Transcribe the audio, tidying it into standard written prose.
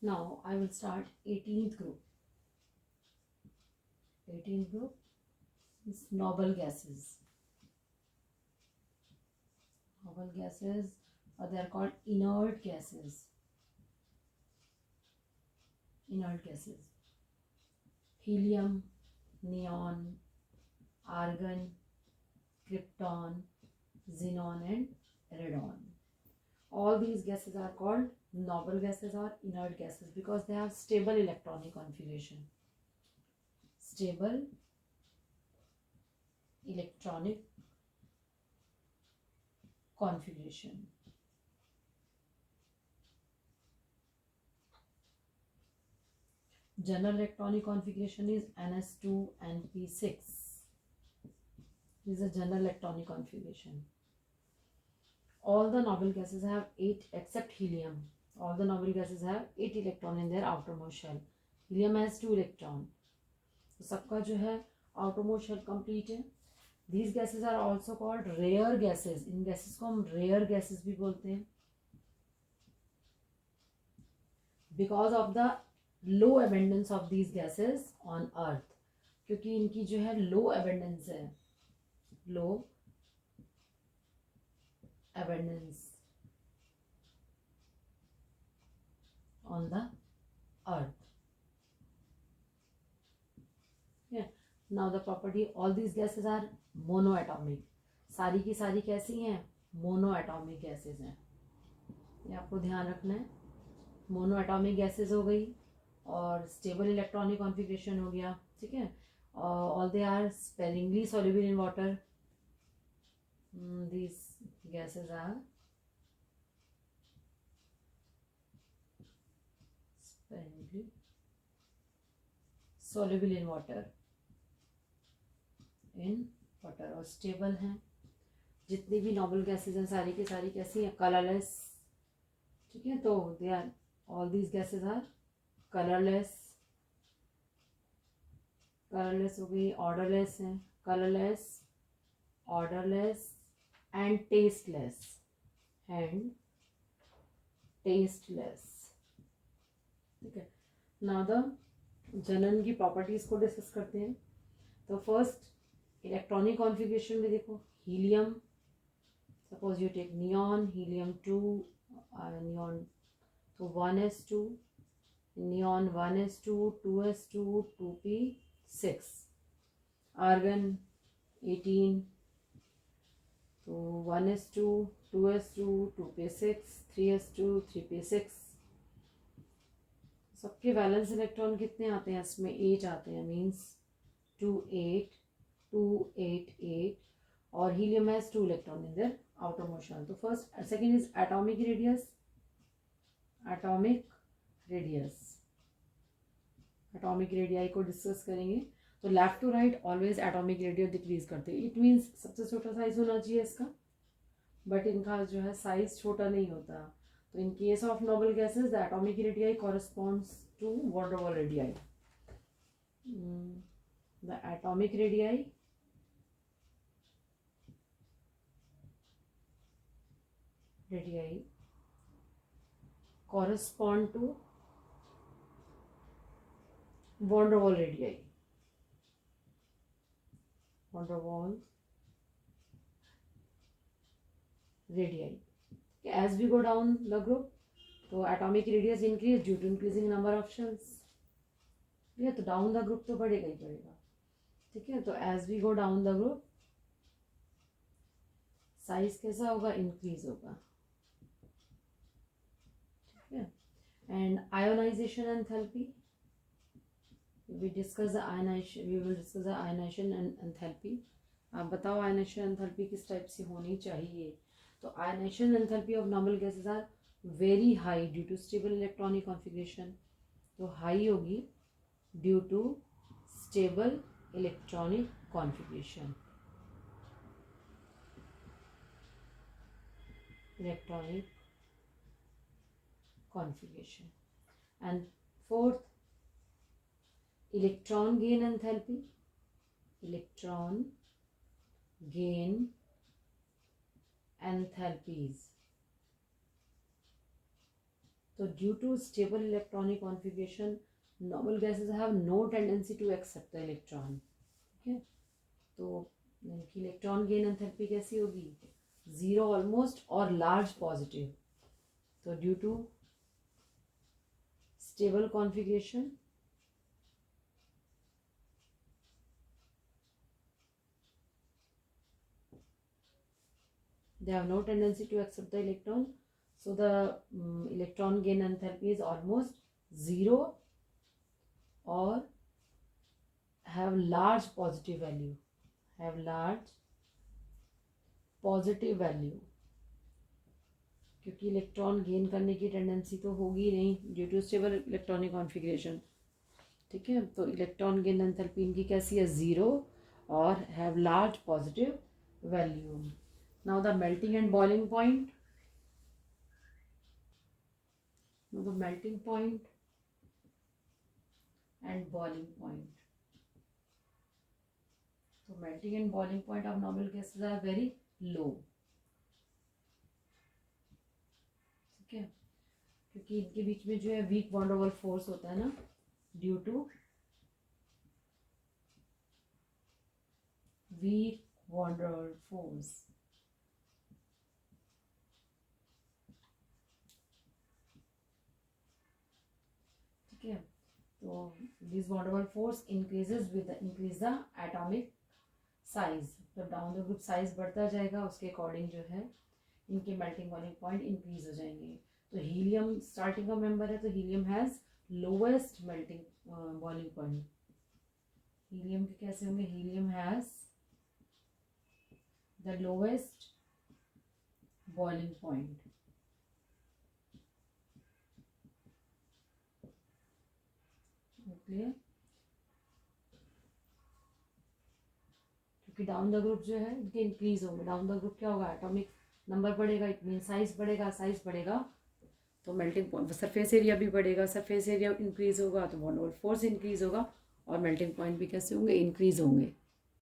Now I will start 18th group. 18th group is noble gases. Noble gases, or they are called inert gases. Inert gases. Helium, neon, argon, krypton, xenon and radon. All these gases are called noble gases or inert gases because they have stable electronic configuration. Stable electronic configuration. General electronic configuration is ns2np6. This is a general electronic configuration. All the noble gases have 8 except helium. All the noble gases have 8 electron in their outermost shell. Helium has 2 electron. तो सबका जो है outermost shell complete है. These gases are also called rare gases. In gases को हम rare gases भी बोलते हैं. Because of the low abundance of these gases on earth. क्योंकि इनकी जो है low abundance है. Low abundance on the earth. Yeah. Now the property, all these gases are monoatomic. सारी की सारी कैसी हैं? मोनोएटॉमिक गैसेज हैं. ये आपको ध्यान रखना है. मोनोएटॉमिक गैसेज हो गई और स्टेबल इलेक्ट्रॉनिक कॉन्फ़िगरेशन हो गया. ठीक है. All they are sparingly soluble in water. These gases are sparingly soluble in water. और स्टेबल हैं. जितनी भी नोबल गैसेज हैं सारी की सारी कैसी हैं? कलरलेस. ठीक है. तो they are all these gases are colourless. Colourless हो गई. ऑर्डरलेस है. Colourless, odourless and tasteless. ठीक है. नाउ द जनन की प्रॉपर्टीज को डिस्कस करते हैं. तो फर्स्ट इलेक्ट्रॉनिक कॉन्फ़िगरेशन में देखो, helium, suppose you take neon, helium 2, neon तो 1s2, neon 1s2, 2s2, 2p6, argon 18 तो 1s2, 2s2, 2p6, 3s2, 3p6. सबके वैलेंस इलेक्ट्रॉन कितने आते हैं? इसमें 8 आते हैं. मीन्स 2 8 2 8 8. और helium has 2 electron in their outermost shell. तो first second is atomic radius. Atomic radius, atomic radii को डिस्कस करेंगे. तो left to right always atomic radius decrease करते हैं. इट मीन्स सबसे छोटा साइज होना चाहिए इसका, बट इनका जो है साइज छोटा नहीं होता. तो in case of noble gases the atomic radii corresponds to van der Waals radii. The atomic radii correspond to van der Waal radii. Van der Waal radii. As we go down the group, तो atomic radius increase due to increasing number of shells. ये तो down the group तो बढ़ेगा ही बढ़ेगा. ठीक है. तो as we go down the group, size कैसा होगा? इंक्रीज होगा. ठीक है. And ionization enthalpy, we will discuss the ionization and enthalpy. आप बताओ आयनाइजेशन एंथैल्पी किस टाइप से होनी चाहिए? तो ionisation enthalpy of normal gases are very high due to stable electronic configuration. तो हाई होगी due to stable electronic configuration. Electronic configuration. And fourth, electron gain enthalpy. Electron gain enthalpies. तो due to stable electronic configuration normal gases have no tendency to accept the electron. ठीक है, तो electron gain enthalpy कैसी होगी, zero almost और large positive. तो due to stable configuration they have no tendency to accept the electron, so the electron gain enthalpy is almost zero or have large positive value, क्योंकि electron gain करने की tendency तो होगी नहीं due to stable electronic configuration. ठीक है, तो electron gain enthalpy इनकी कैसी है, ज़ीरो और have large positive value. Now the melting and boiling point. And boiling point. So melting and boiling point of normal gases are very low. ठीक है, क्योंकि इनके बीच में जो है वीक बॉन्ड ओवर फोर्स होता है ना, ड्यू टू वीक बॉन्ड ओवर फोर्स. ठीक है, तो दिस बॉन्ड Waals force increases with increase the atomic size. तो डाउन द ग्रुप साइज बढ़ता जाएगा, उसके अकॉर्डिंग जो है इनके मेल्टिंग बॉइलिंग पॉइंट इंक्रीज हो जाएंगे. तो हीलियम स्टार्टिंग का मेंबर है, तो helium has lowest melting boiling point. Helium के कैसे होंगे, helium has the lowest boiling point. Clear, क्योंकि डाउन द ग्रुप जो है इनके इंक्रीज होंगे. डाउन द ग्रुप क्या होगा, एटॉमिक नंबर बढ़ेगा, इट मीन साइज बढ़ेगा तो मेल्टिंग पॉइंट, सरफेस एरिया भी बढ़ेगा. सरफेस एरिया इंक्रीज होगा तो बॉन्ड ओवर फोर्स इंक्रीज होगा और मेल्टिंग पॉइंट भी कैसे होंगे, इंक्रीज होंगे.